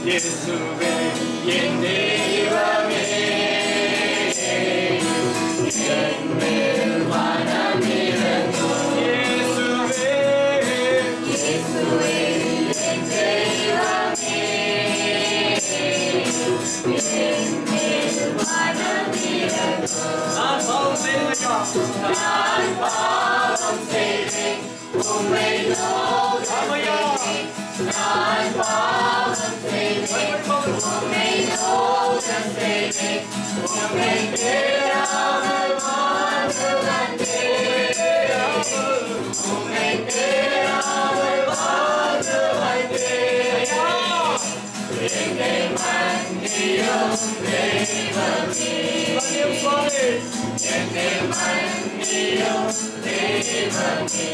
இயேசுவே என் தெய்வமே என் மேல் மனமிரங்கும் இயேசுவே இயேசுவே என் தெய்வமே என் மேல் மனமிரங்கும் நான் பாவம் செய்தேன் உம்மை நோக்கினேன் நான் பாவம் செய்தேன் உம்மை நோக்கினேன் உம்மை தேடாமல் வாழ்ந்து வந்தேன் உம்மை தேடாமல் வாழ்ந்து வந்தேன் என்னை மன்னியும் தெய்வமே என்னை மன்னியும் தெய்வமே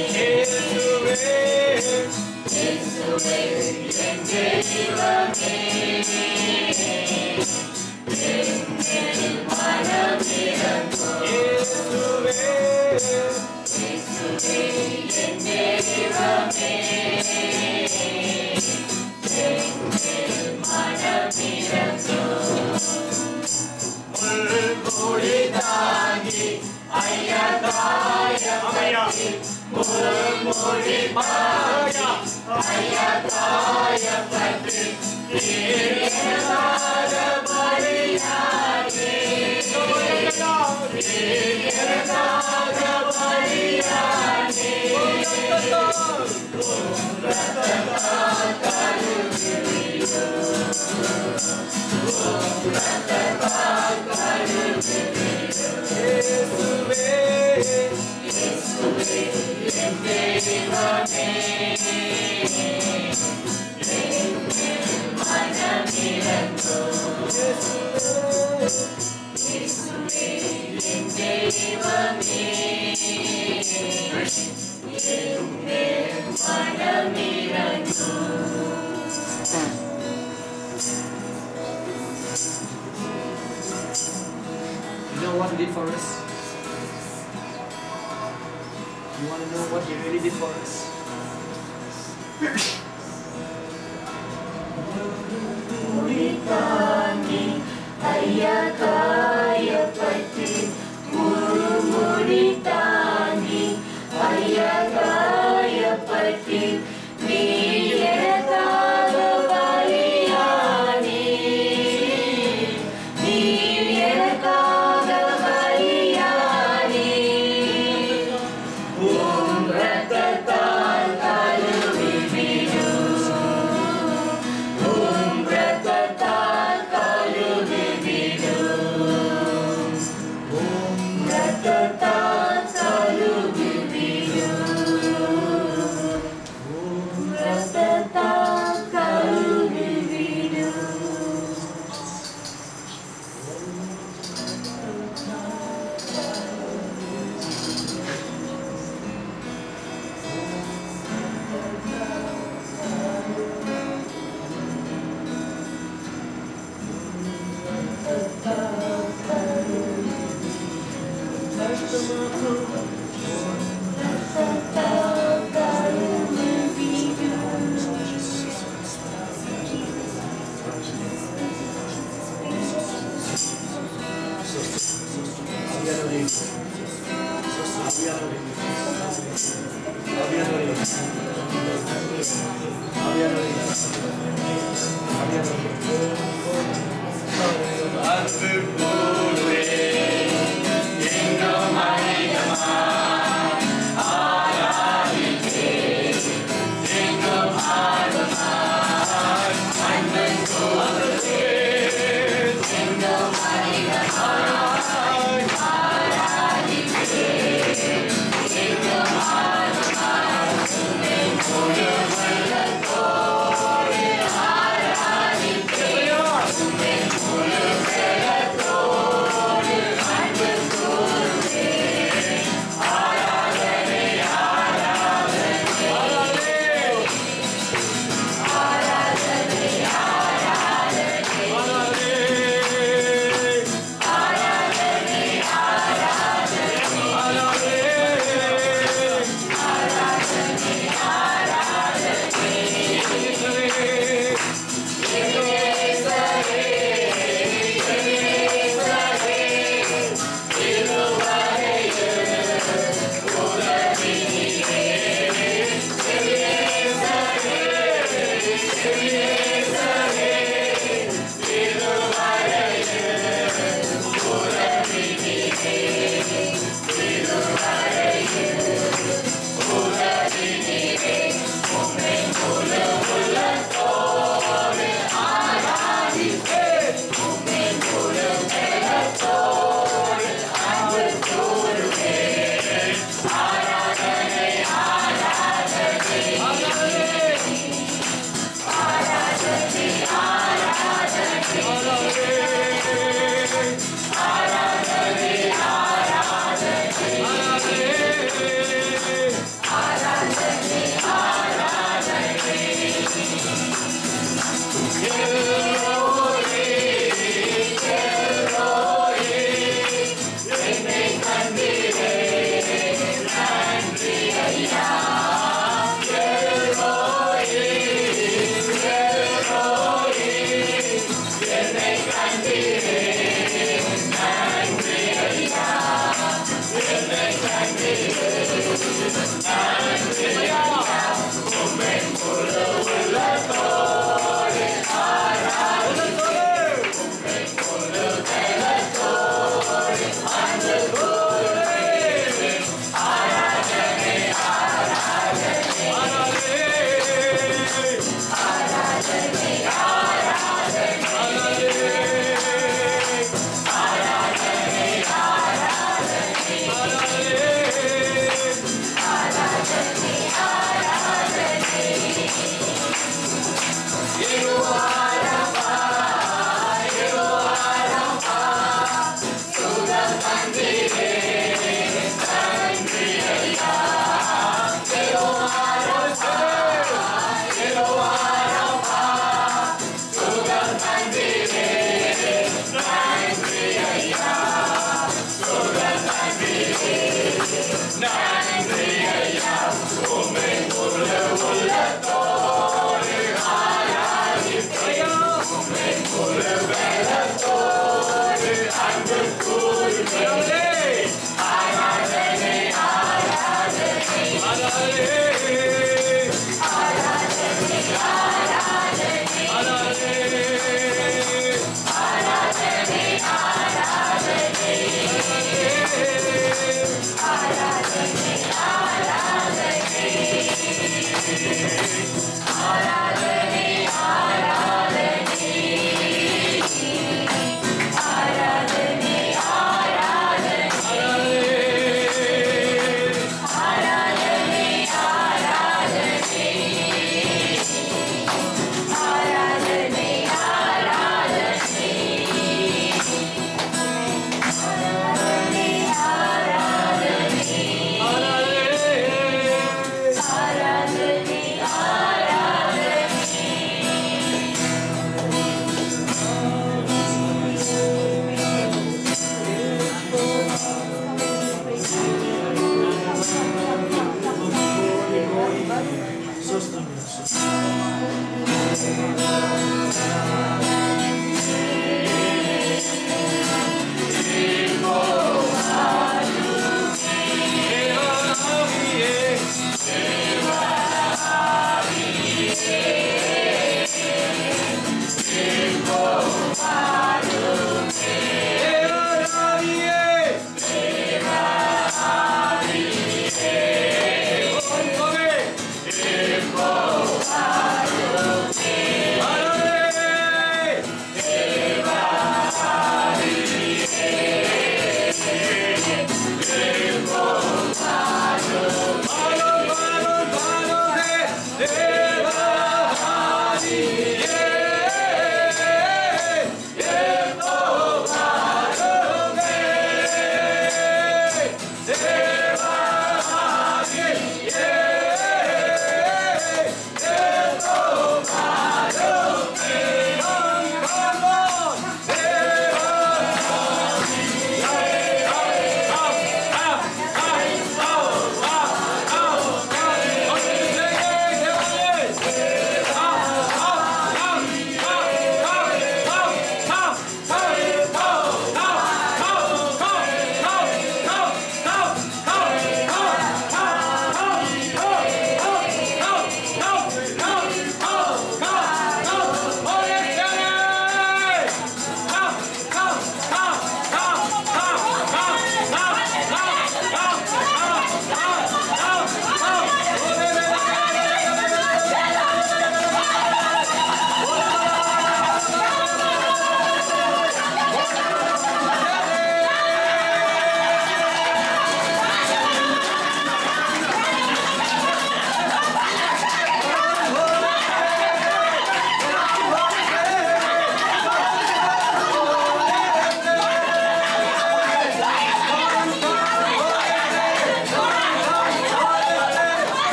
இயேசுவே என் தெய்வமே என் மேல் மனமிரங்கும் இயேசுவே என் தெய்வமே என் மேல் மனமிரங்கும் முள்முடி தாங்கி ஐயா தாயப்பட்டி முள்முடி தாங்கி ஐயா தாயப்பட்டி எனக்காக பலியானே எனக்காக பலியானே உம் ரத்தத்தால் கழுவினீர் உம் ரத்தத்தால் கழுவினீர் இயேசுவே இயேசுவே என் தெய்வமே என் மேல் மனமிரங்கும் இயேசுவே என் தெய்வமே என் மேல் மனமிரங்கும். You know what he did for us? You want to know what he really did for us? முடித்தாங்கி ஐயா காயப்பட்டு முடித்தாங்கி ஐயா காயப்பட்டு நீ எனக்காக பலியானே நீ எனக்காக பலியானே உம் ரத்தத்தால் கழுவினீர் உம் ரத்தத்தால் கழுவினீர் உம் ரத்தத்தால் கழுவினீர் உம் ரத்தத்தால் கழுவினீர்.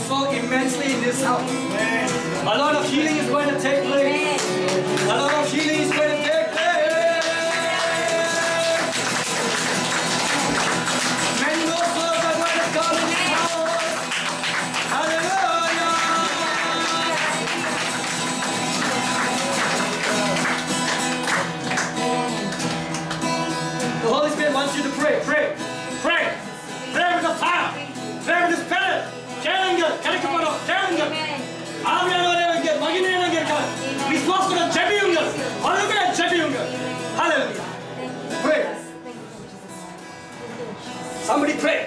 so immensely in this house. A lot of healing is going to take place. A lot of healing is going to take place. Many more souls are going to come in this house. Hallelujah. The Holy Spirit wants you to pray, pray, pray. Pray with the fire. Pray with the Spirit. கேளுங்கள், கிடைக்கப்படும், கேளுங்கள். ஆவியானவரே மகிமையை கேட்க விசுவாசத்துடன் ஜெபியுங்கள். வல்லமையை ஜெபியுங்கள். Hallelujah. Pray. Somebody pray.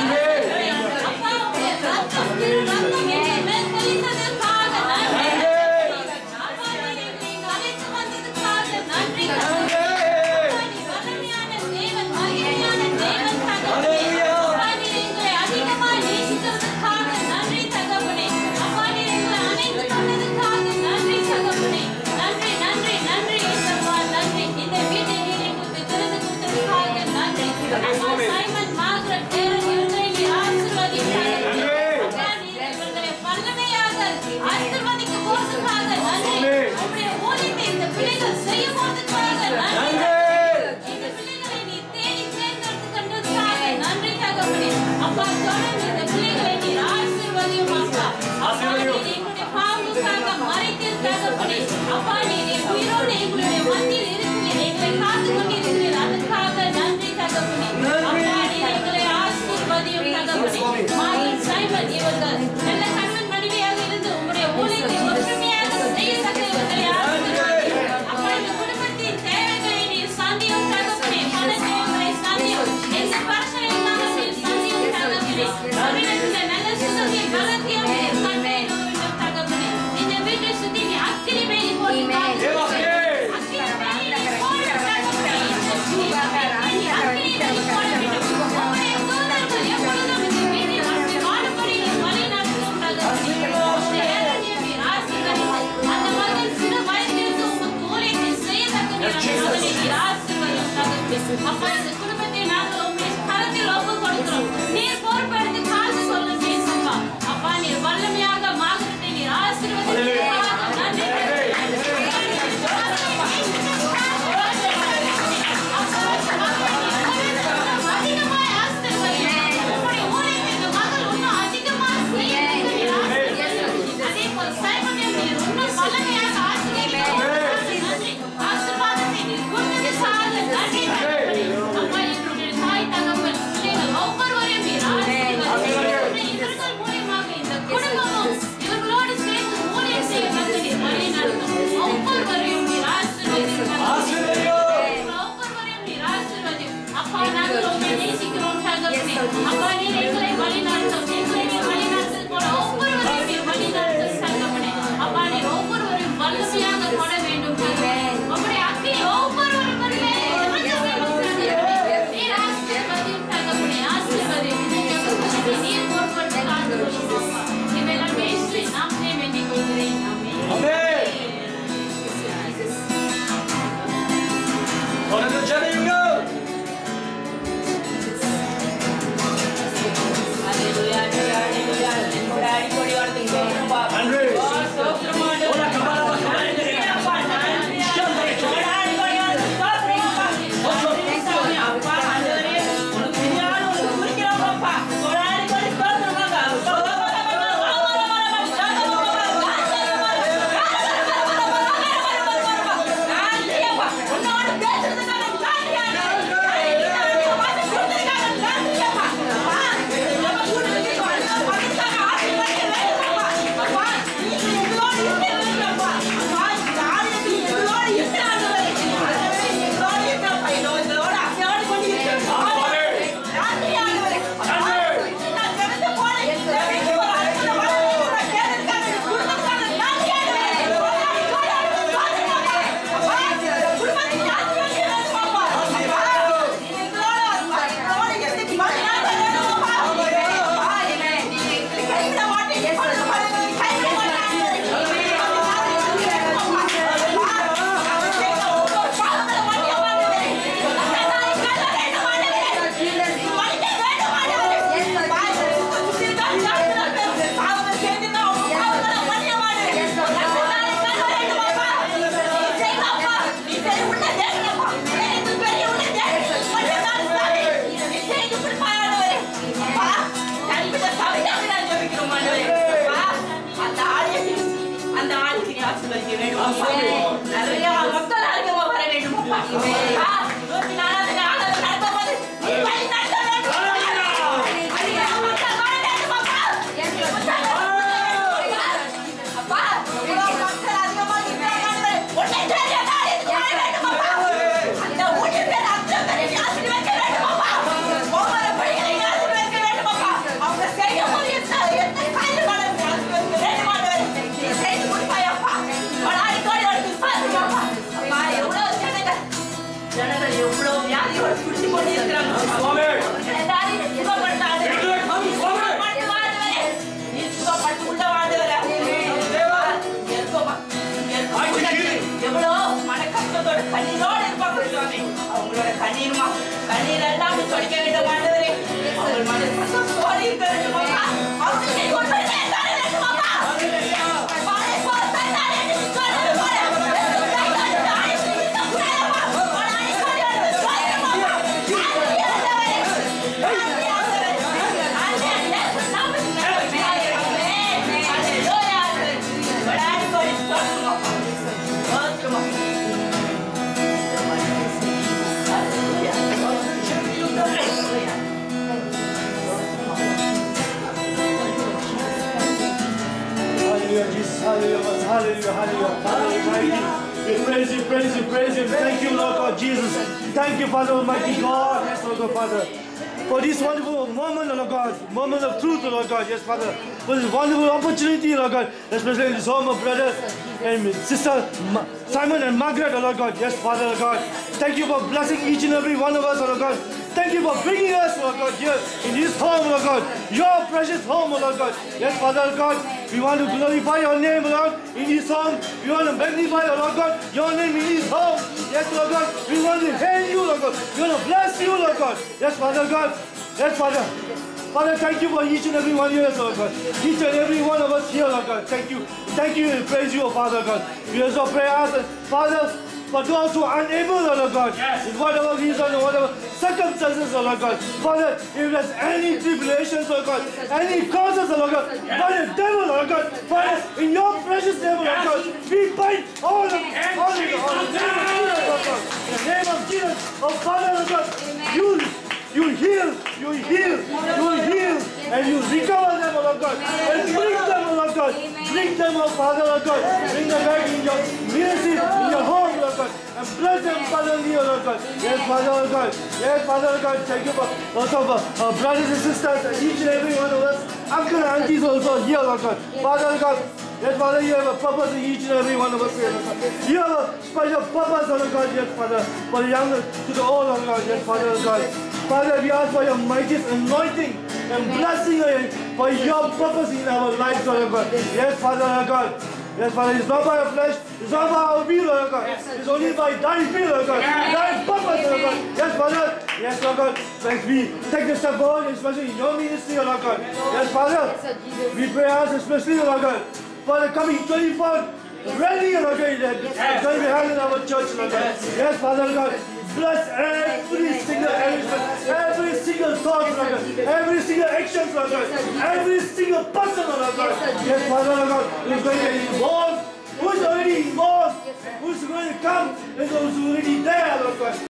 Amen. நிறைய மக்கள் அதிகமா வர வேண்டும் அப்பா. 104 நாள் நடக்கும்போது நீ வழி நடத்த வேண்டும். அதிகமா மக்கள் வர வேண்டும் அப்பா. அப்பா, இவ்வளவு மக்கள் அதிகமா இருக்கிறார்கள். உன்னை தேடிய காரியத்துக்கு வர வேண்டும் அப்பா. அந்த ஊழியர்கள் அத்தனை ஆசீர்வதிக்க வேண்டும் அப்பா. ஒவ்வொரு பிள்ளைகளையும் ஆசீர்வதிக்க வேண்டும் அப்பா. அவங்க செய்யும் போது எத்தனை காரியங்களை ஆசீர்வதிக்க வேண்டும் ஆண்டவரே. நீ செய்து முடிப்பாய் அப்பா. பலாரி கோடியோட விசுவாசம் அப்பா. அப்பா, எவ்வளவு ஜனங்கள் எவ்வளவு வியாதியோடு குடிச்சு கொண்டு இருக்கிறாங்க. எல்லாரையும் சுகப்படுத்தாது. சுகப்படுத்து ஆண்டவரே. நீ சுகப்படுத்து உள்ள ஆண்டவரே. எவ்வளோ மன கஷ்டத்தோட கண்ணீரோடு இருப்பாங்க சுவாமி. அவங்களோட கண்ணீர் எல்லாம் தொடக்க வேண்டும் ஆண்டவரே. அவங்கள் மன கஷ்டத்தோடு இருக்க வேண்டும் அப்பா. அவங்களுக்கு கொண்டு போய் தர வேண்டும் அப்பா. பாலை போல் தந்தாரே என்று சொன்னது போல Hallelujah, Jesus, hallelujah, hallelujah, hallelujah. Father, thank you. We praise you, praise you, praise you. Thank you, Lord God Jesus. Thank you, Father Almighty God. Yes, Lord God, Father. For this wonderful moment, Lord God, moment of truth, Lord God, yes, Father. For this wonderful opportunity, Lord God, especially in this home of brother and sister Simon and Margaret, Lord God, yes, Father, Lord God. Thank you for blessing each and every one of us, Lord God. Thank you for bringing us, Lord God, here in this home, Lord God, your precious home, Lord God. Yes, Father, Lord God, we want to glorify your name, Lord, in this home. We want to magnify, Lord God, your name in this home. Yes, Lord God, we want to hail you, Lord God. We want to bless you, Lord God. Yes, Father God. Yes, Father. Father, thank you for each and every one here, Lord God. Each and every one of us here, Lord God. Thank you. Thank you and praise you, Father God. We also pray, Father, for those who are unable, Lord God, in whatever reason or whatever circumstances, Lord God. Father, if there's any tribulations, Lord God, any causes, Lord God, by the devil, Lord God, Father, in your precious name, Lord God, we bind all of them, all in the name of Jesus, Lord God. In the name of Jesus, oh Father, Lord God, you heal, and you recover them, Lord God, and bring them, Lord God, bring them, oh Father, Lord God, bring them back in your ministry, in your home, Lord God, and bless them, Father, near, Lord God. Yes, Father, Lord God, yes, Father, Lord God, thank you for also for our brothers and sisters, and each and every one of us, uncle and aunties also here, Lord God. Father, Lord God, yes, Father, you have a purpose in each and every one of us here, Lord God. You have a special purpose, Lord God, yes, Father, for the young to the old, Lord God, yes, Father, Lord God. Father, we ask for your mighty anointing and blessing for your purpose in our lives, Lord God. Yes, Father, Lord God. Yes, Father, it's not by our flesh, it's not by our will, Lord God. It's only by thy will, Lord God. Thy purpose, Lord God. Yes, Father. Yes, Lord God. As we take the step forward, especially in your ministry, Lord God. Yes, Father. We pray us especially, Lord God, for the coming 24th rally, Lord God, that's going to be held in our church, Lord God. Yes, Father, Lord God. Bless every single arrangement, every single thought, Lord God, every single action, Lord God, every single person, Lord God. Yes, Father, Lord God, who's going to get involved, who's already involved, who's going to come, and those who are already there, Lord God.